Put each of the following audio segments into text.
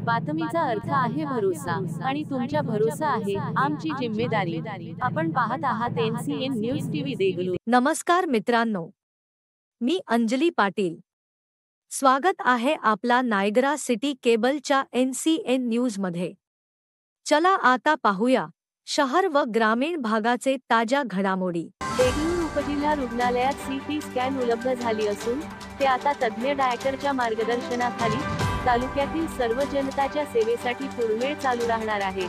बातमीचा अर्थ आहे भरोसा आणि तुमच्या भरोसा आहे आमची जिम्मेदारी। आपण पाहत आहात NCN न्यूज टीव्ही देगलूर। नमस्कार मित्रांनो, मी अंजली पाटील। स्वागत आहे आपला नायगरा सिटी केबलच्या NCN न्यूज मध्ये। चला आता पाहूया शहर व ग्रामीण भागाचे ताज्या घडामोडी। देगलूर उपजिल्हा रुग्णालयात CT स्कॅन उपलब्ध झाली असून ते आता तज्ञ डॉक्टरच्या मार्गदर्शनाखाली तालुक्यातील सर्व जनताच्या सेवेसाठी पुरवेळ चालू राहणार आहे।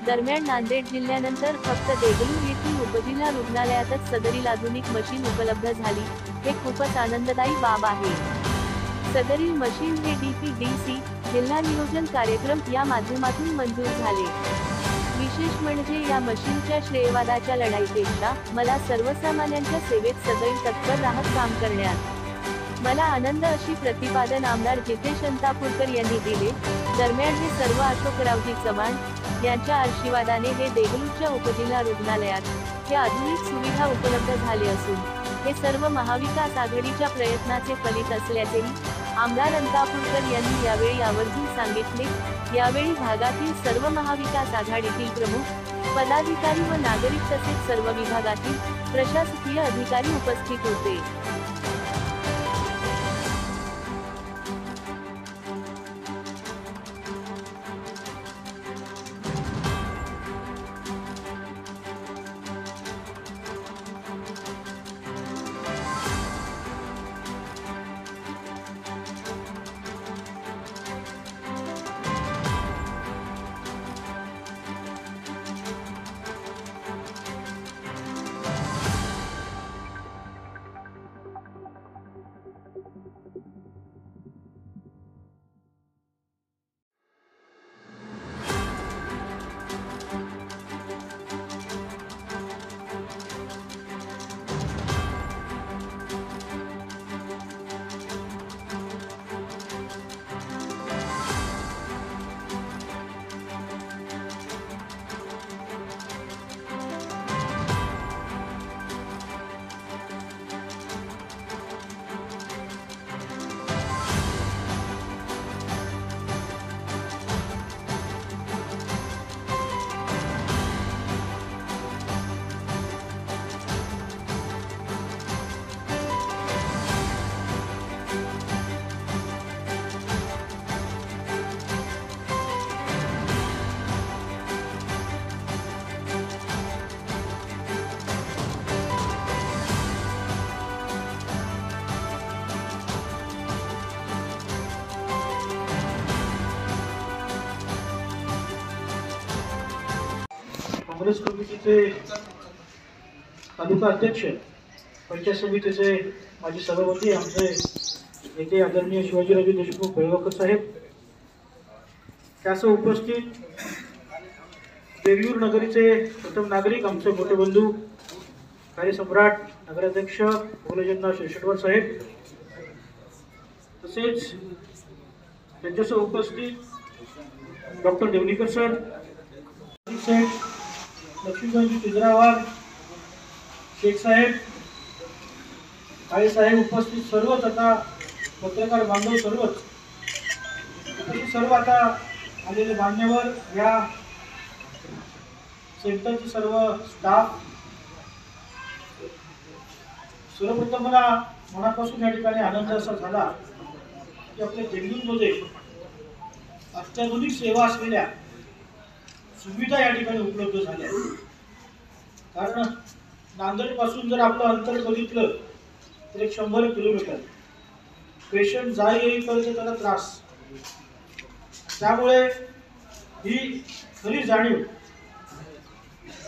दरम्यान नांदेड जिल्ह्यानंतर फक्त देगलूर येथील उपजिल्हा रुग्णालयातच सदरील आधुनिक मशीन उपलब्ध झाली, हे खूपच आनंददायी बाब आहे। सदरील मशीन हे DPDC जिल्हा नियोजन कार्यक्रम या माध्यमातून मंजूर झाले। विशेष म्हणजे या मशीनच्या श्रेयवादाच्या लढाईपेक्षा मला सर्वसामान्यांच्या सेवेत सदैव तत्पर राहत काम करण्यात मला आनंद, अशी प्रतिपादन आमदार जितेश अंतापूरकर यांनी दिले। दरम्यान हे सर्व अशोकरावजी चव्हाण यांच्या आशीर्वादाने हे देगलूरच्या उपजिल्हा रुग्णालयात हे आधुनिक सुविधा उपलब्ध झाले असून हे सर्व महाविकास आघाडीच्या प्रयत्नाचे फलित असल्याचेही आमदार अंतापूरकर यांनी यावेळी आवर्जून सांगितले। यावेळी भागातील सर्व महाविकास आघाडीतील प्रमुख पदाधिकारी व नागरिक तसेच सर्व विभागातील प्रशासकीय अधिकारी उपस्थित होते। काँग्रेस कमिटीचे तालुका अध्यक्ष, पंचायत समितीचे माजी सभापती, आमचे नेते आदरणीय शिवाजीराजे देशमुख बेळगावकर साहेब, त्यासह उपस्थित देगलूर नगरीचे प्रथम नागरिक, आमचे मोठे बंधू कार्यसम्राट नगराध्यक्ष मुरलीधर शिरसटवार साहेब, तसेच त्यांच्यासह उपस्थित डॉक्टर देवनीकर सर, लक्ष्मीकांत केजरावाल, शेख साहेब, काळे साहेब, उपस्थित सर्वच आता पत्रकार बांधव सर्वच उपस्थित सर्व आता आलेले मान्यवर, या सेंटरचे सर्व स्टाफ, सर्वप्रथम मला मनापासून या ठिकाणी आनंद असा झाला की आपल्या देगलूरमध्ये अत्याधुनिक सेवा असलेल्या सुविधा या ठिकाणी उपलब्ध झाल्या। कारण नांदेड पासून जर आपलं अंतर बघितलं तर 100 किलोमीटर, पेशंट जाई येईपर्यंत त्याला त्रास, त्यामुळे ही खरी जाणीव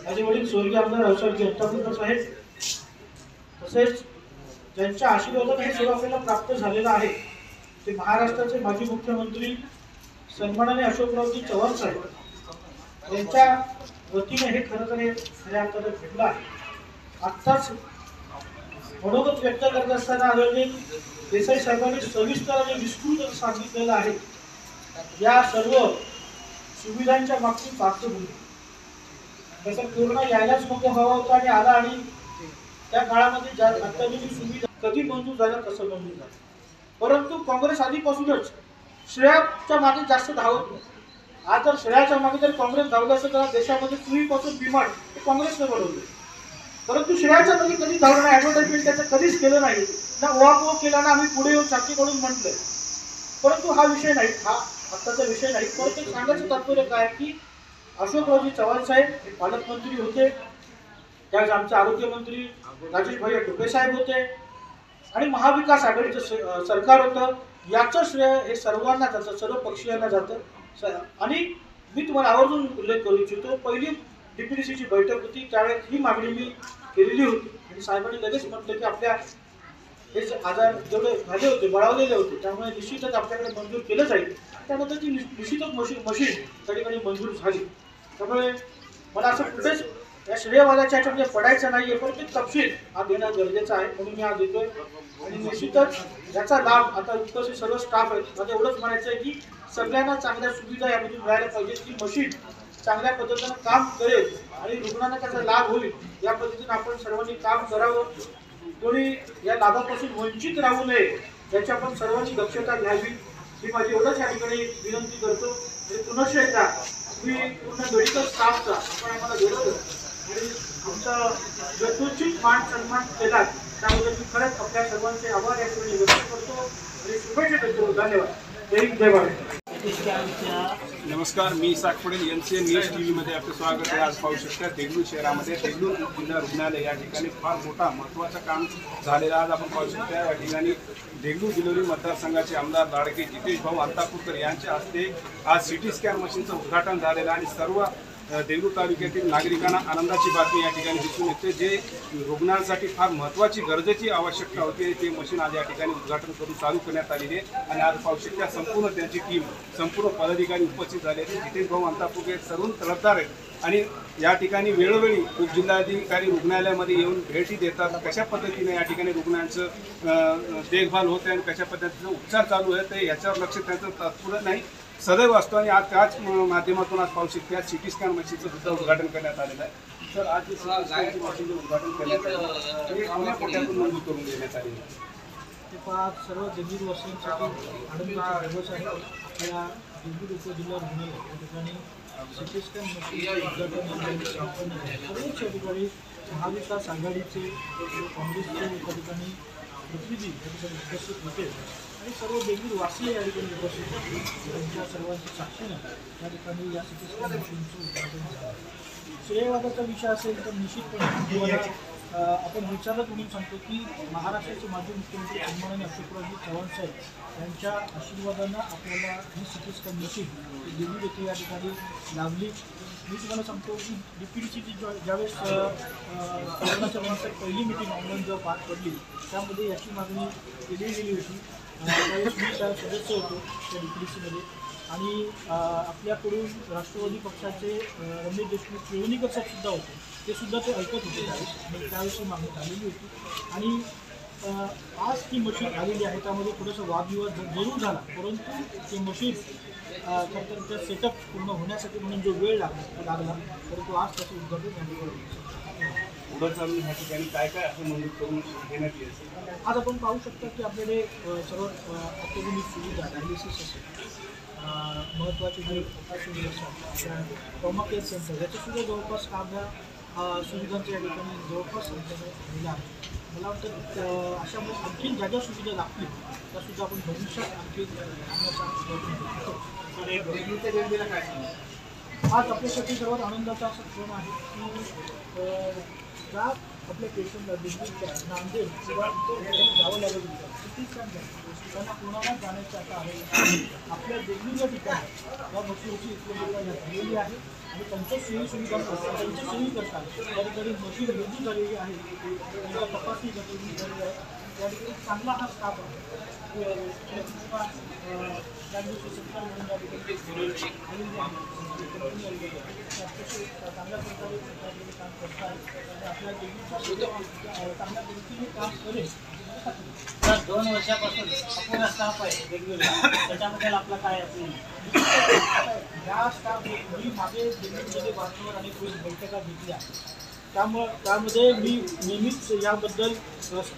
माझे वडील स्वर्गीय आमदार रावसाहेब अंतापूरकर साहेब, तसेच ज्यांच्या आशीर्वादाने हे सेवा आपल्याला प्राप्त झालेलं आहे ते महाराष्ट्राचे माजी मुख्यमंत्री सन्माननीय अशोकरावजी चव्हाण साहेब यांच्या वतीने हे खरं तर खऱ्या अर्थाने घडलं आहे। आत्ताच मनोगत व्यक्त करत असताना आदरणीय देसाई साहेबांनी सविस्तर आणि विस्तृत सांगितलेलं आहे या सर्व सुविधांच्या मागची पार्श्वभूमी। त्याचा कोरोना यायलाच नको हवा होता आणि आला, आणि त्या काळामध्ये ज्या अत्याधुनिक सुविधा कधी मंजूर झाल्या तसं मंजूर झालं, परंतु काँग्रेस आधीपासूनच श्रेयाच्या मागे जास्त धावत नाही. आज जर श्रेयाच्या मागे जर काँग्रेस धावलं असतं तर देशामध्ये चुलीपासून डिमांड हे काँग्रेसने बनवली. परंतु श्रेयाच्या मागे कधीच धावलं नाही. ऍडव्हर्टाइजमेंट त्याचं कधीच केलं नाही ना, ओवापोह केला ना आम्ही पुढे येऊन चाकीकडून म्हटलंय. परंतु हा विषय नाही, हा आत्ताचा विषय नाही. परंतु सांगायचं तात्पर्य काय की अशोकरावजी चव्हाण साहेब हे पालकमंत्री होते, त्यावेळेस आमचे आरोग्यमंत्री राजेश भैया टोपे साहेब होते आणि महाविकास आघाडीचं सरकार होतं. याचं श्रेय हे सर्वांना जातं, सर्व पक्षीयांना जातं. आणि मी तुम्हाला आवर्जून उल्लेख करू इच्छितो, पहिली डीपीडीसीची बैठक होती त्यावेळेस ही मागणी मी केलेली होती आणि साहेबांनी लगेच म्हटलं की आपल्या हे आजार जेवढे झाले होते, बळावलेले होते, त्यामुळे निश्चितच आपल्याकडे मंजूर केलं जाईल. त्यानंतर ती निश्चितच मशीन त्या ठिकाणी मंजूर झाली. त्यामुळे मला असं कुठेच या श्रेयवादाच्या ह्याच्यामध्ये पडायचं नाहीये, पण ते तपशील हा देणं गरजेचं आहे म्हणून मी हा देतोय. आणि निश्चितच याचा लाभ आता उपस्थित सर्व स्टाफ आहेत. माझं एवढंच म्हणायचं आहे की सगळ्यांना चांगल्या सुविधा यामधून मिळायला पाहिजे, की मशीन चांगल्या पद्धतीनं काम करेल आणि रुग्णांना त्याचा लाभ होईल या पद्धतीने आपण सर्वांनी काम करावं. कोणी या लाभापासून वंचित राहू नये याची आपण सर्वांनी दक्षता घ्यावी ही माझी एवढंच या ठिकाणी विनंती करतो. आणि पुनश्च एकदा मी पूर्ण मेडिकल स्टाफचा आपण आम्हाला गरज आणि आमचा यथोचित मान सन्मान केला त्यामुळे मी खरंच आपल्या सर्वांचे आभार या ठिकाणी व्यक्त करतो आणि शुभेच्छा देतो. धन्यवाद. जय हिंद, जय भारत. नमस्कार, मी Isak Patel, NCN news TV आपलं स्वागत आहे. आज पाहू शकता देगलूर शहरामध्ये देगलूर जिल्हा रुग्णालय या ठिकाणी फार मोठा महत्त्वाचं काम झालेलं. आज आपण पाहू शकता या ठिकाणी देगलूर बिलोली मतदारसंघाचे आमदार लाडके जितेश भाऊ अंतापूरकर यांच्या हस्ते आज CT स्कॅन मशीनचं उद्घाटन झालेलं आणि सर्व देगलूर तालुक्यातील नागरिकांना आनंदाची बातमी या ठिकाणी दिसून येते. जे रुग्णांसाठी फार महत्त्वाची गरजेची आवश्यकता होती ते मशीन आज या ठिकाणी उद्घाटन करून चालू करण्यात आलेली आहे. आणि आज पाहू शकता संपूर्ण त्यांची टीम, संपूर्ण पदाधिकारी उपस्थित झाले आहेत. जितेश भाऊ अंतापूरकर सर्व तडफदार आहेत आणि या ठिकाणी वेळोवेळी उपजिल्हाधिकारी रुग्णालयामध्ये येऊन भेटी देतात. कशा पद्धतीने या ठिकाणी रुग्णांचं देखभाल होते आणि कशा पद्धतीचा उपचार चालू आहे ते याच्यावर लक्ष त्यांचं तात्पुरतं नाही सदैव असतो. आणि आज त्याच माध्यमातून आज पाहू शकता CT स्कॅन मशीनचं सुद्धा उद्घाटन करण्यात आलेलं आहे. तर आज जे CT स्कॅनची मशीनचं उद्घाटन करण्यात आलं ते कोण्या कोट्यातून मंजूर करून देण्यात आलेलं आहे. ते पाच सर्व देगलूर वासियांसाठी आनंदाचा दिवस आहे. या देगलूर उपजिल्हा रुग्णालय या ठिकाणी CT स्कॅन मशीनचं उद्घाटन संपन्न झालं. सर्वच या ठिकाणी महाविकास आघाडीचे काँग्रेसचे त्या ठिकाणी प्रतिनिधी या ठिकाणी उपस्थित होते आणि सर्व देगलूर वासी या ठिकाणी उपस्थित होते. त्यांच्या सर्वांच्या साक्षीने या ठिकाणी या CT स्कॅन मशीनचं उद्घाटन झालं. श्रेयवादाचा विषय असेल तर निश्चितपणे आपण विचारत म्हणून सांगतो की महाराष्ट्राचे माजी मुख्यमंत्री सन्माननीय अशोकरावजी चव्हाण साहेब यांच्या आशीर्वादानं आपल्याला ही CT स्कॅन मशीन देगलूर येथे या ठिकाणी लाभली. मी तुम्हाला सांगतो की DPDCची ज्यावेळेस कोरोनाच्या नंतर पहिली मीटिंग ऑनलाईन जेव्हा पार पडली त्यामध्ये याची मागणी केली गेली होती. त्यावेळेस मी त्या सदस्य होतो त्या DPDCमध्ये आणि आपल्याकडून राष्ट्रवादी पक्षाचे रमेश देशमुख शिवणीकर साहेबसुद्धा होते, ते सुद्धा ते ऐकत होते त्यावेळेस आणि त्यावेळेस मागणी झालेली होती. आणि आज ती मशीन आलेली आहे. त्यामध्ये थोडंसं वादविवाद जरूर झाला परंतु ते मशीन त्याचा सेटअप पूर्ण होण्यासाठी म्हणून जो वेळ लागला परंतु आज त्याचं उद्घाटन पुढं चालून ह्या ठिकाणी काय काय असं मंजूर करून देण्यात येईल. आज आपण पाहू शकता की आपल्याकडे सर्व अत्याधुनिक सुविधा डायलिसिस असेल, महत्त्वाचे जे सुविधा असतात ट्रॉमा केअर सेंटर याच्यासुद्धा जवळपास काम ह्या सुविधांच्या या ठिकाणी जवळपास आमच्याकडे झालेल्या आहेत. मला वाटतं अशामुळे आणखी ज्या ज्या सुविधा लागतील त्यासुद्धा आपण भविष्यात आणखी आणण्याचा प्रयत्न करतो. आज आपल्यासाठी सर्वात आनंदाचा असा क्षण आहे की ज्या आपल्या पेशंटला दिल्लीच्या नांदेड किंवा जावं लागत होतं त्यांना कोणाला जाण्याची आता आहे आपल्या देगलूरच्या ठिकाणी या मशीनची उपलब्धता झालेली आहे आणि त्यांच्या सोयीसुविधा करतात, त्यांची सोयी करतात. त्या ठिकाणी मशीन रेडी झालेली आहे, त्यांच्या तपासणी झालेली आहे. त्या ठिकाणी चांगला हा स्टाफ आहे. त्या दिवशी सत्कार म्हणून त्या ठिकाणी चांगल्या प्रकारे काम करत आहे. आपल्या देगलूरच्या चांगल्या पद्धतीने काम करेल. तर 2 वर्षापासून अपुरा स्टाफ आहे देगलूरला, त्याच्यामध्ये आपला काय असेल या स्टाफ मी मागे देगलूरमध्ये वारंवार अनेक वेळेस बैठका घेतल्या त्यामध्ये मी नेहमीच याबद्दल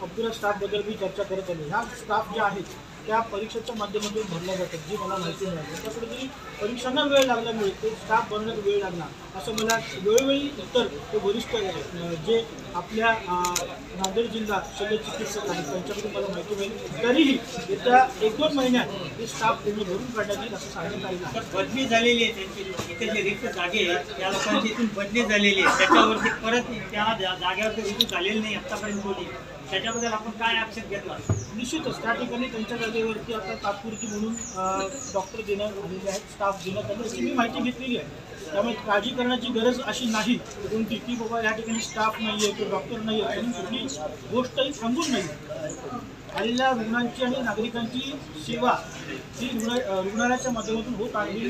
अपुरा स्टाफबद्दल मी चर्चा करत आलो. ह्या स्टाफ जे आहेत त्या परीक्षेच्या माध्यमातून भरल्या जातात, जी मला माहिती मिळाली. त्या कुठेतरी परीक्षांना वेळ लागल्यामुळे ते स्टाफ भरण्यात वेळ लागला असं मला वेळोवेळी इतर ते वरिष्ठ जे आपल्या नांदेड जिल्हा शल्य चिकित्सक आहेत त्यांच्याकडून मला माहिती मिळेल. तरीही येत्या 1-2 महिन्यात हे स्टाफ पूर्ण भरून काढण्यात येईल असं सांगण्यात आलेलं आहे. बदली झालेली आहे त्यांची, इथे जे रिक्त जागे आहेत त्या लोकांची इथून बदली झालेली आहे, त्याच्यावरती परत त्या जागेवरती रिक्त झालेली नाही आत्तापर्यंत कोणी, त्याच्याबद्दल आपण काय ॲक्शन घेतला? निश्चितच त्या ठिकाणी त्यांच्या जागेवरती आता तात्पुरती म्हणून डॉक्टर देण्यात आलेले आहेत, स्टाफ देण्यात आले याची मी माहिती घेतलेली आहे. त्यामुळे काळजी करण्याची गरज अशी नाही कोणती की बाबा या ठिकाणी स्टाफ नाही आहे किंवा डॉक्टर नाही आहे म्हणून कुठली गोष्टही थांबून नाही. आलेल्या रुग्णांची आणि नागरिकांची सेवा ही रुग्णालयाच्या माध्यमातून होत आहे.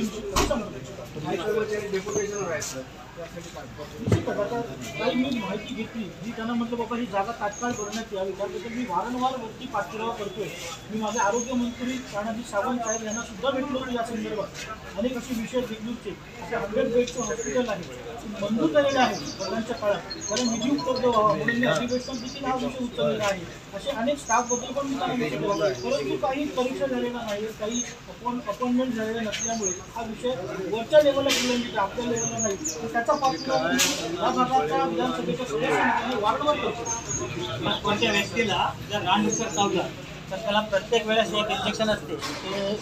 आता काही मी माहिती घेतली, मी त्यांना म्हटलं बाबा ही जागा तात्काळ भरण्यात यावी, त्याबद्दल मी वारंवार वरती पाठपुरावा करतोय. मी माझे आरोग्यमंत्री तानाजी सावंत साहेब यांना सुद्धा भेटलो या संदर्भात. अनेक असे विषय देगलूरचे असे 100 बेडचं हॉस्पिटल आहे मंजूर झालेलं आहे बदलांच्या काळात, कारण निधी उपलब्ध व्हावा म्हणून मी अधिवेशनात देखील हा विषय उचललेला आहे. असे अनेक स्टाफबद्दल पण मी त्यांना विचारलं, परंतु काही परीक्षा झालेल्या नाही, काही अपॉइंटमेंट झालेल्या नसल्यामुळे हा विषय वरच्या लेवलला गेल्यानंतर आपल्या लेवलला नाही. त्याचा पाठपुरावा या भागाच्या विधानसभेच्या सदस्यांनी वारंवार करतो. कोणत्या व्यक्तीला जर रानडुक्कर चावला तर त्याला प्रत्येक वेळेस एक इंजेक्शन असते, ते